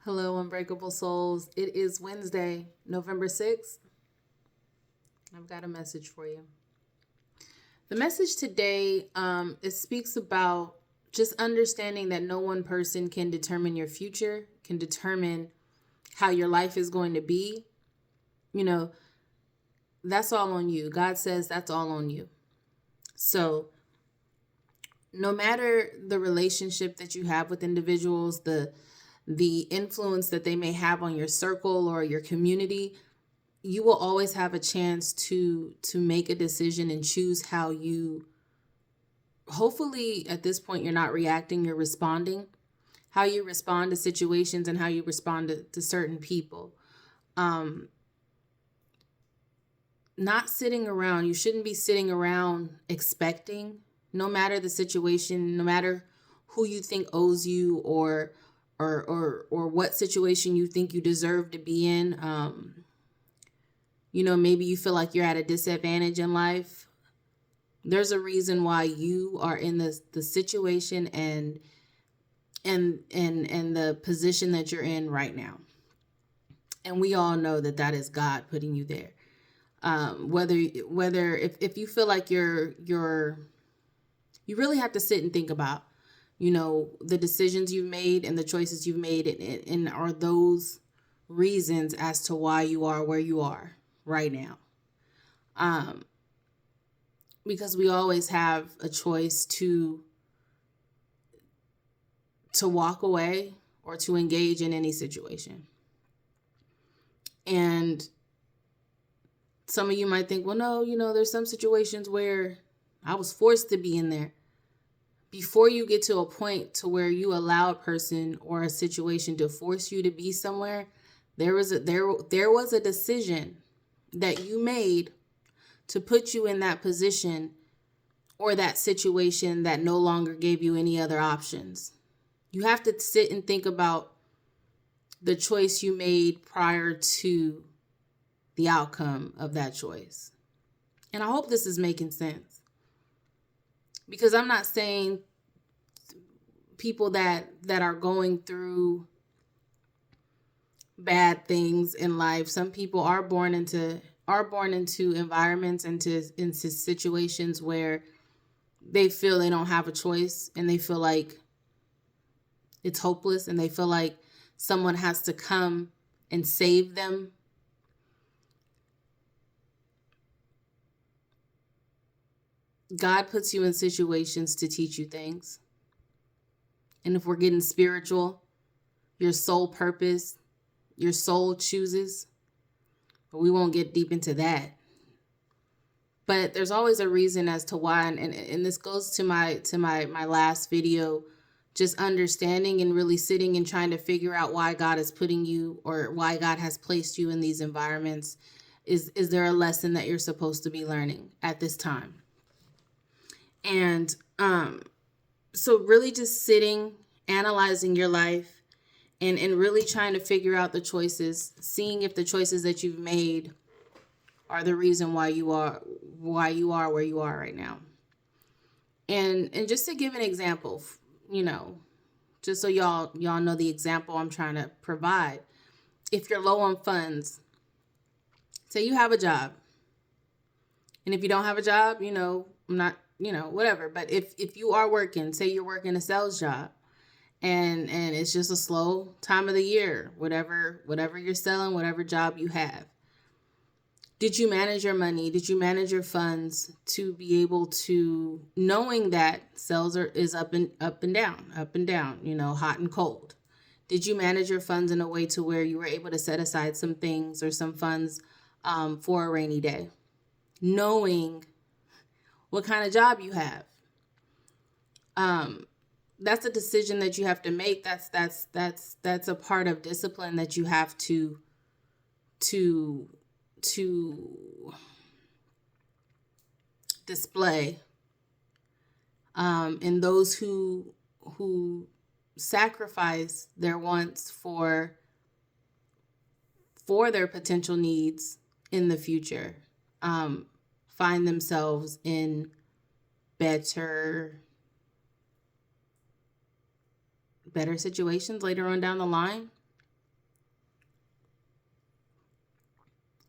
Hello, Unbreakable Souls. It is Wednesday, November 6th. I've got a message for you. The message today it speaks about just understanding that no one person can determine your future, can determine how your life is going to be. You know, that's all on you. God says that's all on you. So, no matter the relationship that you have with individuals, the influence that they may have on your circle or your community, you will always have a chance to make a decision and choose how you, hopefully at this point you're not reacting, you're responding, how you respond to situations and how you respond to certain people. Not sitting around, you shouldn't be sitting around expecting, no matter the situation, no matter who you think owes you or what situation you think you deserve to be in. Maybe you feel like you're at a disadvantage in life. There's a reason why you are in the situation and the position that you're in right now. And we all know that is God putting you there. Whether if you feel like you really have to sit and think about, the decisions you've made and the choices you've made, and are those reasons as to why you are where you are right now. Because we always have a choice to walk away or to engage in any situation. And some of you might think, well, no, there's some situations where I was forced to be in there. Before you get to a point to where you allow a person or a situation to force you to be somewhere, there was a decision that you made to put you in that position or that situation that no longer gave you any other options. You have to sit and think about the choice you made prior to the outcome of that choice. And I hope this is making sense. Because I'm not saying people that are going through bad things in life. Some people are born into environments, into situations where they feel they don't have a choice and they feel like it's hopeless and they feel like someone has to come and save them. God puts you in situations to teach you things. And if we're getting spiritual, your soul purpose, your soul chooses. But we won't get deep into that. But there's always a reason as to why. And this goes to my last video, just understanding and really sitting and trying to figure out why God is putting you, or why God has placed you in these environments. Is there a lesson that you're supposed to be learning at this time? And so really just sitting, analyzing your life, and really trying to figure out the choices, seeing if the choices that you've made are the reason why you are where you are right now. And just to give an example, just so y'all know the example I'm trying to provide. If you're low on funds, say you have a job. And if you don't have a job, I'm not, whatever. But if you are working, say you're working a sales job, and it's just a slow time of the year, whatever you're selling, whatever job you have. Did you manage your money? Did you manage your funds to be able to, knowing that sales is up and down, hot and cold? Did you manage your funds in a way to where you were able to set aside some things or some funds for a rainy day, knowing what kind of job you have? That's a decision that you have to make. That's a part of discipline that you have to display. And those who sacrifice their wants for their potential needs in the future find themselves in better situations later on down the line.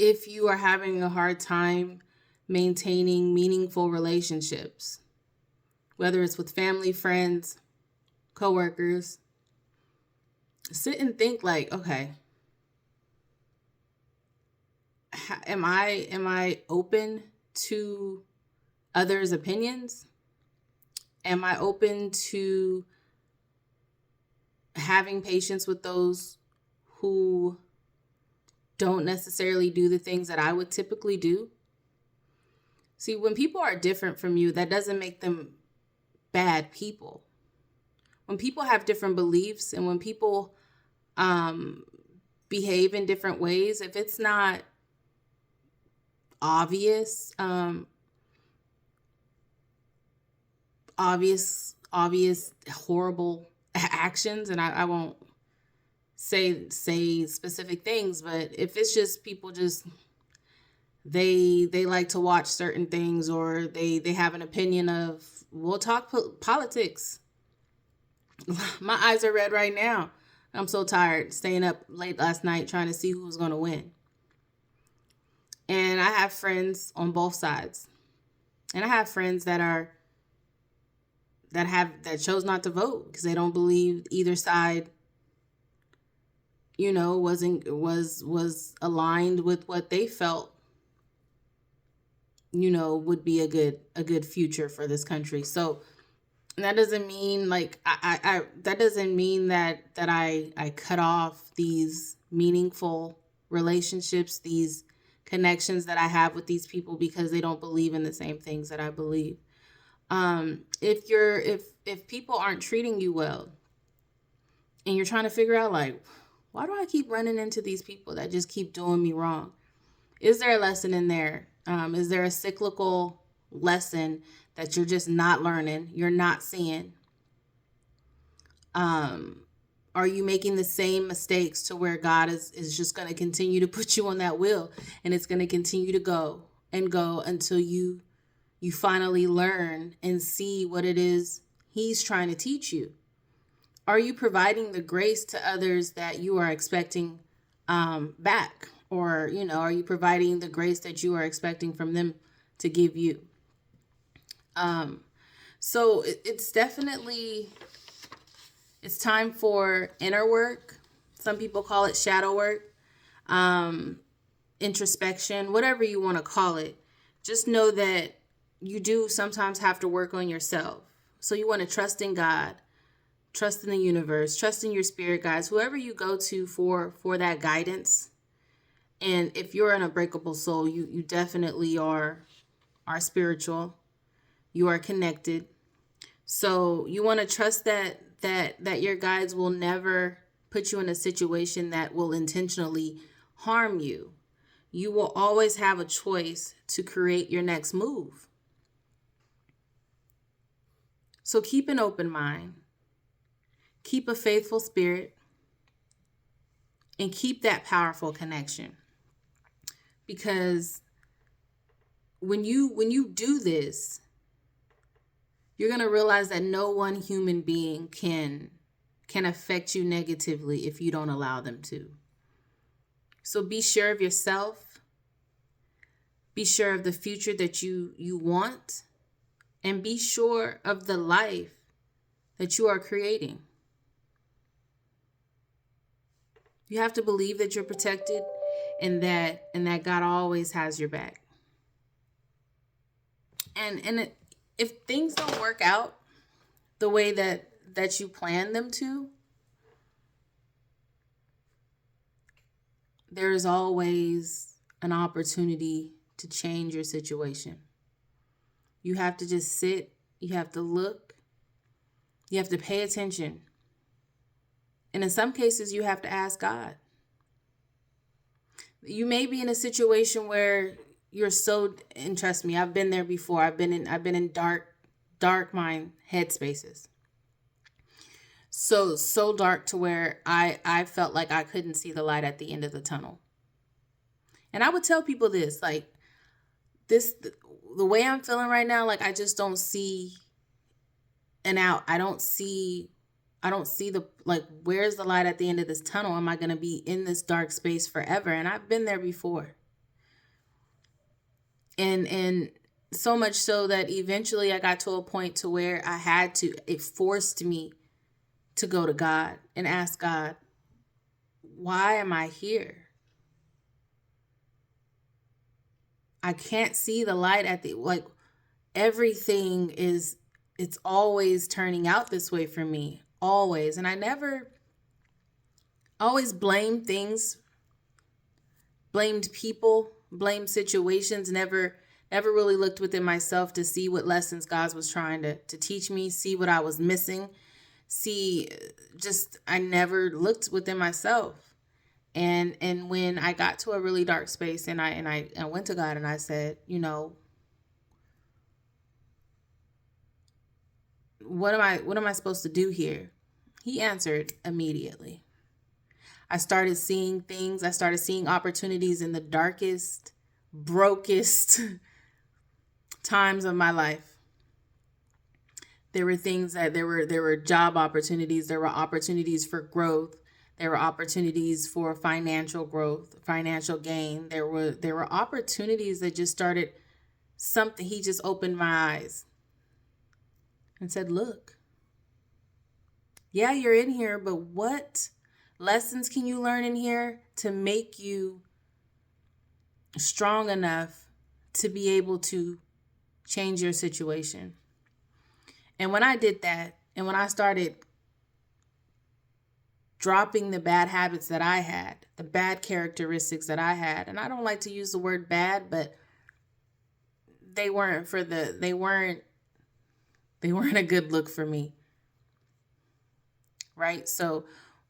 if you are having a hard time maintaining meaningful relationships, whether it's with family, friends, coworkers, sit and think like, okay, am I open to others' opinions? Am I open to having patience with those who don't necessarily do the things that I would typically do? See, when people are different from you, that doesn't make them bad people. When people have different beliefs and when people behave in different ways, if it's not obvious, horrible actions, and I won't say specific things, but if it's just people just they like to watch certain things, or they have an opinion of, we'll talk politics. My eyes are red right now. I'm so tired staying up late last night trying to see who was going to win. And I have friends on both sides. And I have friends that chose not to vote because they don't believe either side, was aligned with what they felt, would be a good future for this country. So that doesn't mean that doesn't mean that I cut off these meaningful relationships, these connections that I have with these people because they don't believe in the same things that I believe. If people aren't treating you well and you're trying to figure out why do I keep running into these people that just keep doing me wrong? Is there a lesson in there? Is there a cyclical lesson that you're just not learning, you're not seeing? Are you making the same mistakes to where God is just going to continue to put you on that wheel, and it's going to continue to go and go until you finally learn and see what it is He's trying to teach you? Are you providing the grace to others that you are expecting back? Or, are you providing the grace that you are expecting from them to give you? So it's definitely, it's time for inner work. Some people call it shadow work, introspection, whatever you want to call it. Just know that you do sometimes have to work on yourself. So you want to trust in God, trust in the universe, trust in your spirit guides, whoever you go to for that guidance. And if you're an unbreakable soul, you definitely are spiritual. You are connected. So you want to trust that your guides will never put you in a situation that will intentionally harm you. You will always have a choice to create your next move. So keep an open mind, keep a faithful spirit, and keep that powerful connection. Because when you do this, you're going to realize that no one human being can affect you negatively if you don't allow them to. So be sure of yourself. Be sure of the future that you want, and be sure of the life that you are creating. You have to believe that you're protected and that God always has your back. And if things don't work out the way that you plan them to, there is always an opportunity to change your situation. You have to just sit, you have to look, you have to pay attention. And in some cases, you have to ask God. You may be in a situation where you're so, and trust me, I've been there before. I've been in dark mind headspaces. So dark to where I felt like I couldn't see the light at the end of the tunnel. And I would tell people this, the way I'm feeling right now, I just don't see an out. I don't see the, where's the light at the end of this tunnel? Am I going to be in this dark space forever? And I've been there before. And so much so that eventually I got to a point to where it forced me to go to God and ask God, why am I here? I can't see the light at the, like, everything is, it's always turning out this way for me, always. And I never, always blamed things, blamed people, blamed situations, never really looked within myself to see what lessons God was trying to teach me, see what I was missing, I never looked within myself. And when I got to a really dark space and I went to God and I said, what am I supposed to do here? He answered immediately. I started seeing things. I started seeing opportunities in the darkest, brokest times of my life. There were things that there were job opportunities. There were opportunities for growth. There were opportunities for financial growth, financial gain. There were opportunities that just started something. He just opened my eyes and said, look, yeah, you're in here, but what lessons can you learn in here to make you strong enough to be able to change your situation? And when I did that, and when I started dropping the bad habits that I had, the bad characteristics that I had, and I don't like to use the word bad, but they weren't a good look for me. Right? So,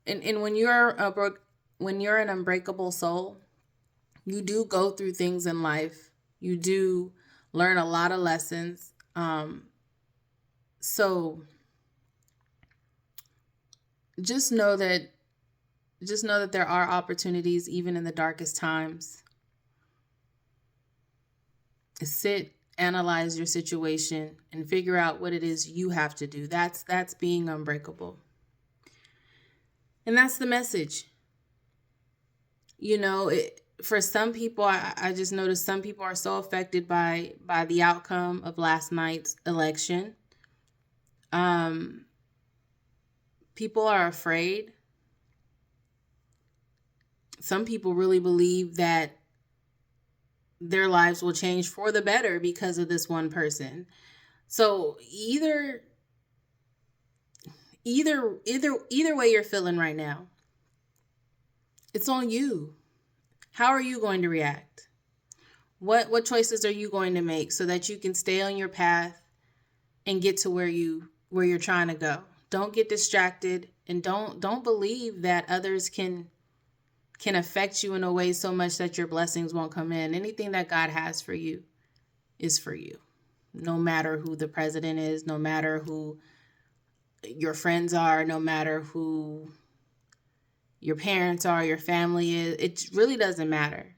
and when you're an unbreakable soul, you do go through things in life. You do learn a lot of lessons. So just know that there are opportunities even in the darkest times. Sit, analyze your situation, and figure out what it is you have to do. That's being unbreakable. And that's the message. For some people, I just noticed some people are so affected by the outcome of last night's election. People are afraid. Some people really believe that their lives will change for the better because of this one person. So either way you're feeling right now, it's on you. How are you going to react? What choices are you going to make so that you can stay on your path and get to where you're trying to go? Don't get distracted, and don't believe that others can affect you in a way so much that your blessings won't come in. Anything that God has for you is for you. No matter who the president is, no matter who your friends are, no matter who your parents are, your family is, it really doesn't matter.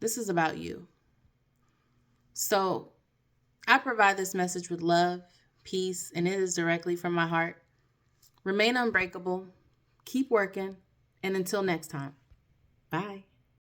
This is about you. So I provide this message with love, peace, and it is directly from my heart. Remain unbreakable, keep working, and until next time, bye.